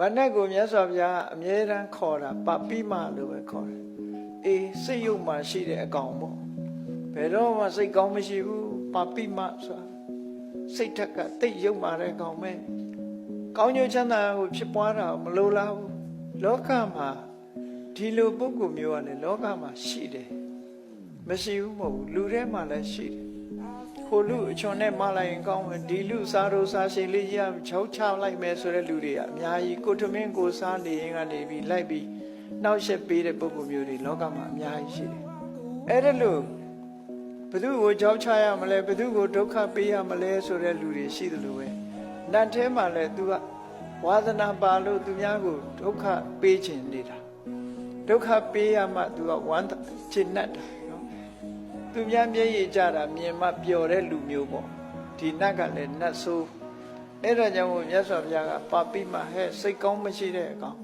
မနဲ့ကိုမြတ်စွာဘုရားအမြဲတမ်းခေါ်တာပပိမလို့ပဲခေါ်တယ်အေးစိတ်ယုတ်မှရှိတဲ့အကောင်ပေါ့ဘယ်တော့မှစိတ်ကောင်းမရှိဘူးပပိမဆိုတာစိတ်ထက်ကတိတ်ယုတ်မှတဲ့ကောင်ပဲကောင်းကျိုးချမ်းသာကိုဖြစ်ပွားတာမလိုလားဘူးလောကမှာဒီလိုပုဂ္ဂိုလ်မျိုးကလည်းလောကမှာရှိတယ်မရှိဘူးမဟုတ်ဘူးလူထဲမှာလည်းရှိတယ်ခိုလူအချွန်နဲ့မလိုက်ရင်ကောင်းမယ်ဒီလူစားတို့စားရှင်လေးကြီးကချောက်ချလိုက်မယ်ဆိုတဲ့လူတွေကအများကြီးကိုထမင်းကိုစားနေရင်ကနေပြီးလိုက်ပြီးနှောက်ယှက်ပေးတဲ့ပုဂ္ဂိုလ်မျိုးတွေလောကမှာအများကြီးရှိတယ်အဲ့ဒါလို့ဘယ်သူကိုချောက်ချရမလဲဘယ်သူကိုဒုက္ခပေးရမလဲဆိုတဲ့လူတွေရှိတယ်လို့ပဲနတ်ထဲမှာလည်း तू ကဝါသနာပါလို့သူများကိုဒုက္ခပေးခြင်းနေတာဒုက္ခပေးရမှ तू ကဝမ်းချင်တ်တာနော်သူများမျက်ရည်ကြတာမြင်မှပျော်တဲ့လူမျိုးပေါ့ဒီနတ်ကလည်းနတ်ဆိုးအဲ့ဒါကြောင့်မို့မြတ်စွာဘုရားကပါပိမဟဲ့စိတ်ကောင်းမရှိတဲ့အကောင်